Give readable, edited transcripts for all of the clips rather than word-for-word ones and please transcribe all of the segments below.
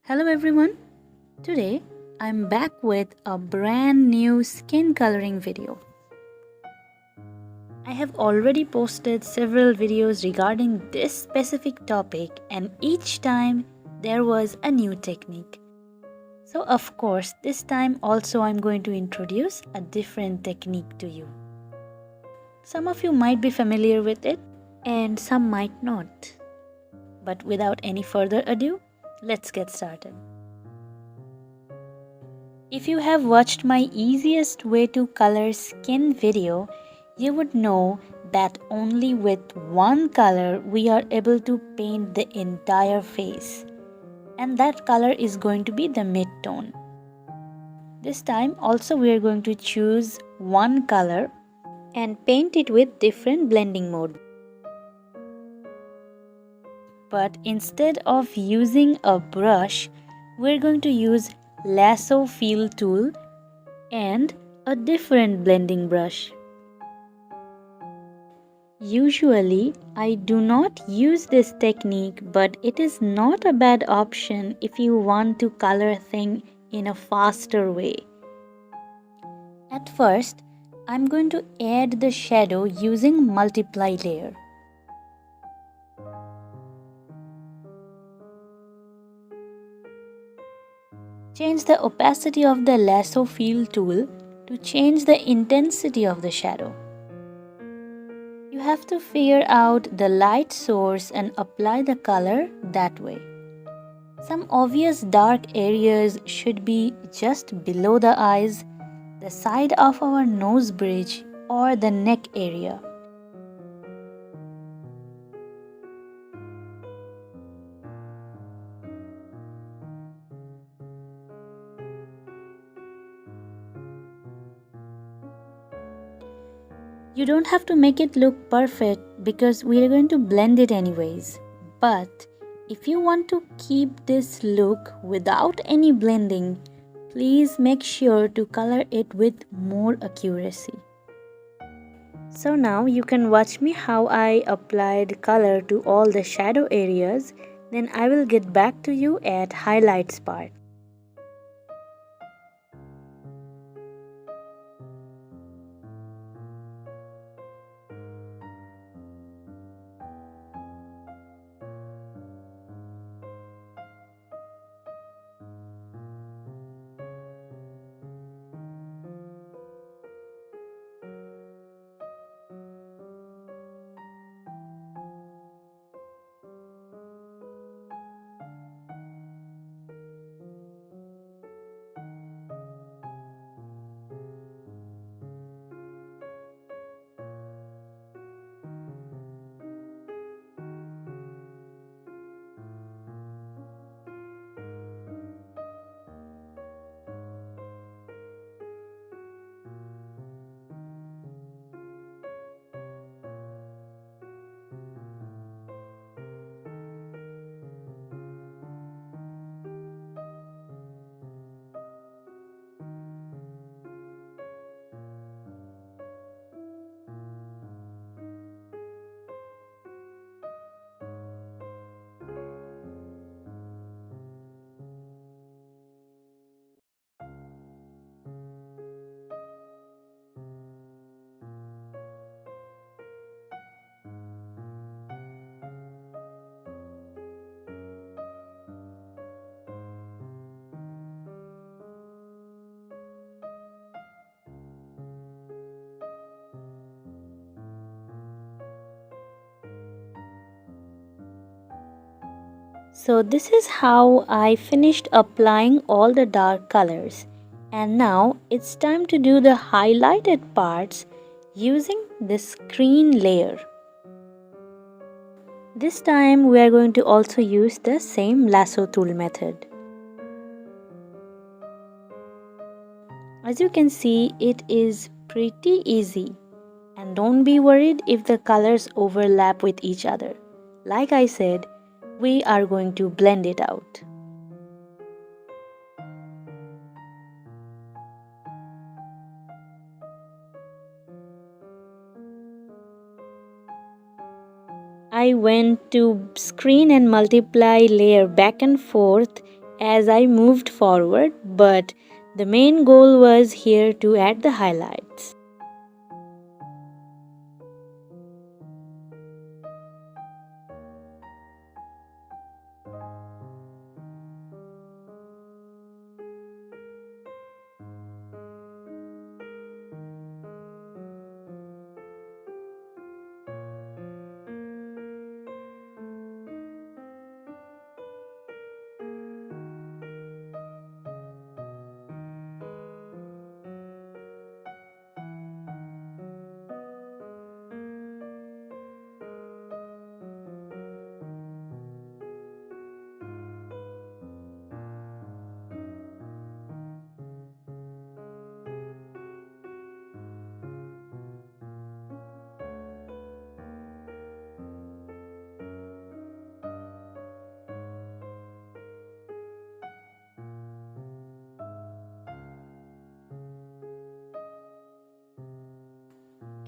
Hello everyone, today I'm back with a brand new skin coloring video. I have already posted several videos regarding this specific topic and each time there was a new technique. So of course this time also I'm going to introduce a different technique to you. Some of you might be familiar with it and some might not. But without any further ado, let's get started. If you have watched my easiest way to color skin video, you would know that only with one color we are able to paint the entire face. And that color is going to be the mid-tone. This time also we are going to choose one color and paint it with different blending mode. But instead of using a brush, we're going to use lasso fill tool and a different blending brush. Usually, I do not use this technique, but it is not a bad option if you want to color things in a faster way. At first, I'm going to add the shadow using multiply layer. Change the opacity of the lasso fill tool to change the intensity of the shadow. You have to figure out the light source and apply the color that way. Some obvious dark areas should be just below the eyes, the side of our nose bridge, or the neck area. You don't have to make it look perfect because we are going to blend it anyways. But if you want to keep this look without any blending, please make sure to color it with more accuracy. So now you can watch me how I applied color to all the shadow areas. Then I will get back to you at highlights part. So this is how I finished applying all the dark colors. And now it's time to do the highlighted parts using the screen layer. This time we are going to also use the same lasso tool method. As you can see, it is pretty easy. And don't be worried if the colors overlap with each other. Like I said, we are going to blend it out. I went to screen and multiply layer back and forth as I moved forward, but the main goal was here to add the highlights.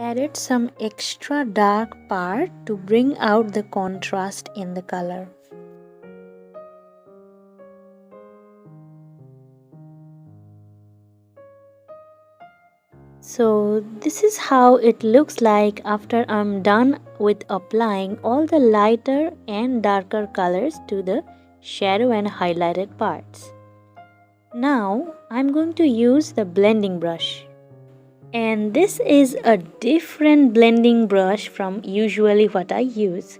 Added some extra dark part to bring out the contrast in the color. So this is how it looks like after I'm done with applying all the lighter and darker colors to the shadow and highlighted parts. Now I'm going to use the blending brush. And this is a different blending brush from usually what I use.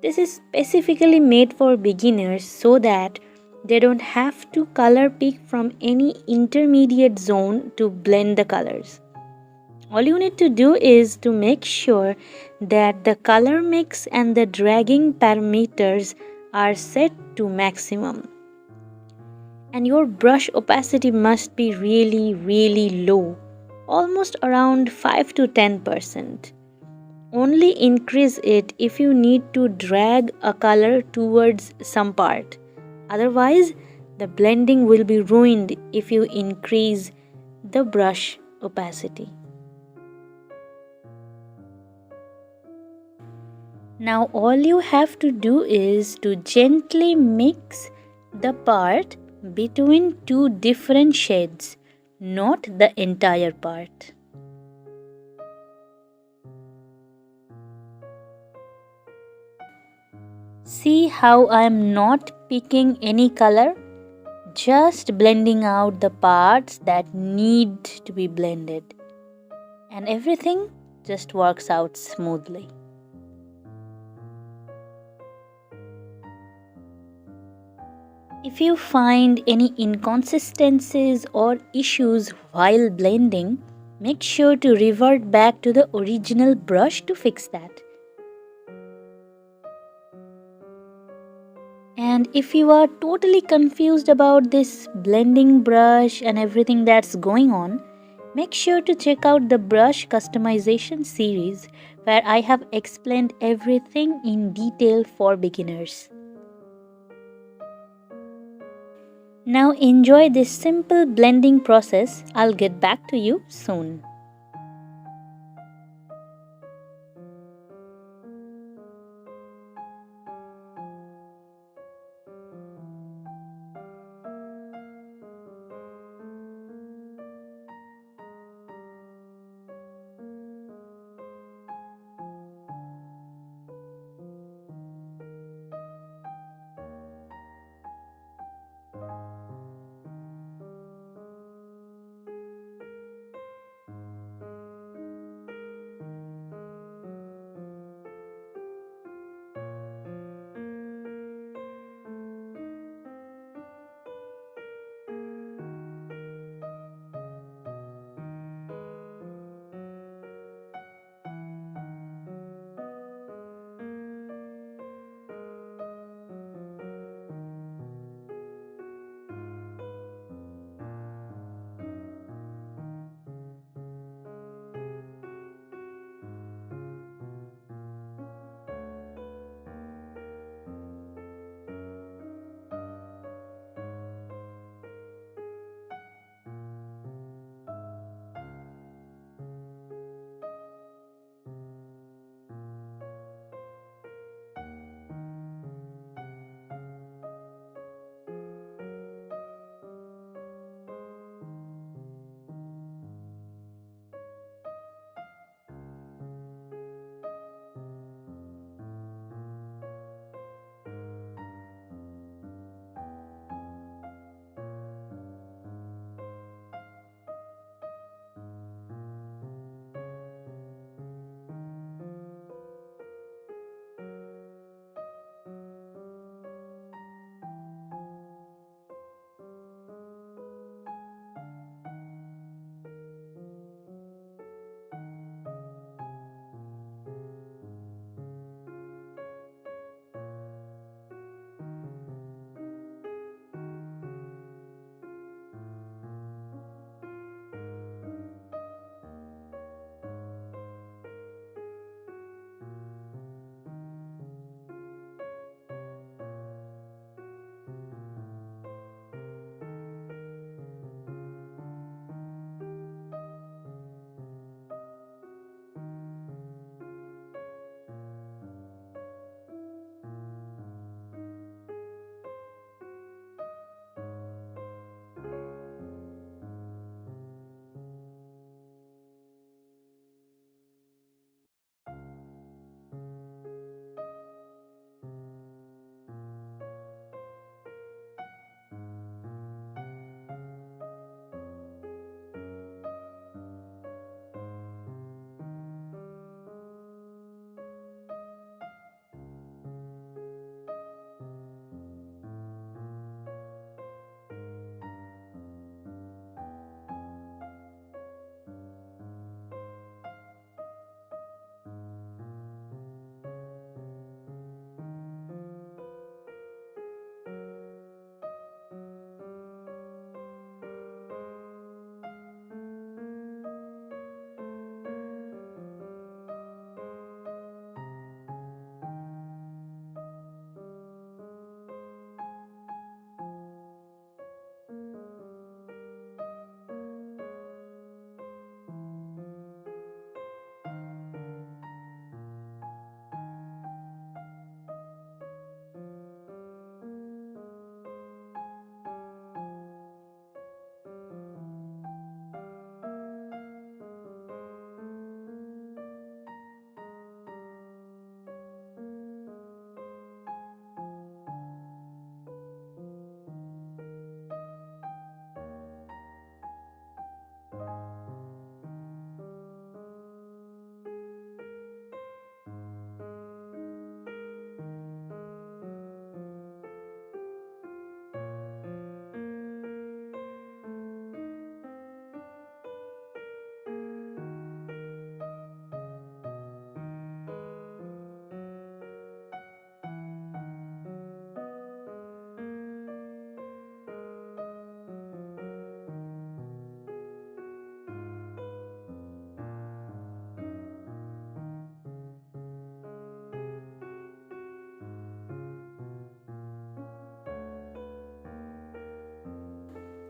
This is specifically made for beginners so that they don't have to color pick from any intermediate zone to blend the colors. All you need to do is to make sure that the color mix and the dragging parameters are set to maximum. And your brush opacity must be really low, almost around 5 to 10%. Only increase it if you need to drag a color towards some part. Otherwise, the blending will be ruined if you increase the brush opacity. Now all you have to do is to gently mix the part between two different shades, not the entire part. See how I am not picking any color, just blending out the parts that need to be blended, and everything just works out smoothly. If you find any inconsistencies or issues while blending, make sure to revert back to the original brush to fix that. And if you are totally confused about this blending brush and everything that's going on, make sure to check out the brush customization series where I have explained everything in detail for beginners. Now enjoy this simple blending process. I'll get back to you soon.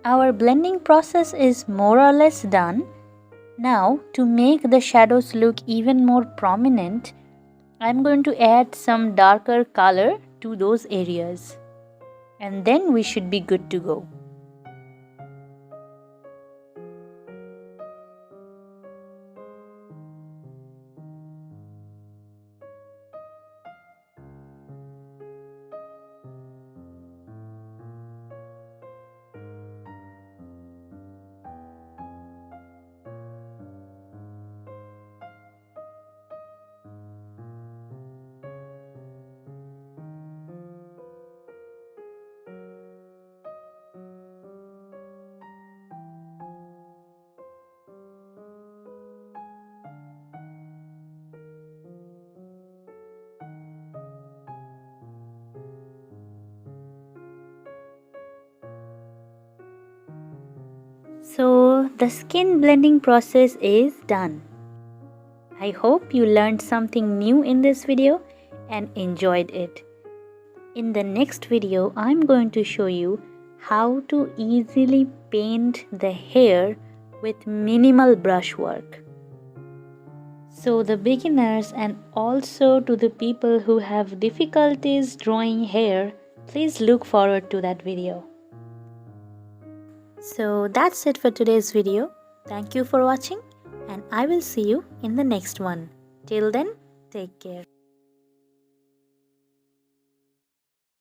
Our blending process is more or less done. Now, to make the shadows look even more prominent, I'm going to add some darker color to those areas. And then we should be good to go. So the skin blending process is done. I hope you learned something new in this video and enjoyed it. In the next video, I'm going to show you how to easily paint the hair with minimal brush work. So the beginners and also to the people who have difficulties drawing hair, please look forward to that video. So that's it for today's video. Thank you for watching and I will see you in the next one. Till then, take care.